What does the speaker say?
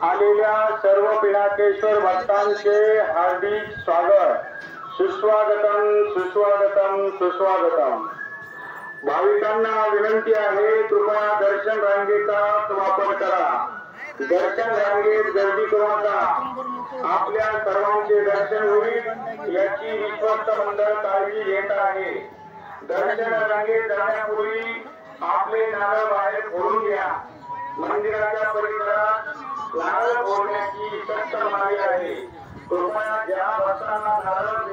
आलेल्या सर्व पिनाकेश्वर भक्तांचे हार्दिक स्वागत, सुस्वागतम सुस्वागतम सुस्वागतम। भाविकांना विनंती आहे, कृपया दर्शन रांगेचा वापर करा। दर्शन रांगेत गर्दी करू नका। आपल्या सर्वांचे दर्शन होईल याची विश्वस्त मंडळ काळजी घेत आहे। दर्शन रांगेत जाण्यापूर्वी आपले नारळ बाहेर फोडून घ्या। मंदिराच्या परिसरात नारळ फोडण्याची सक्त मनाई आहे। कृपया ज्या भक्तांना नारळ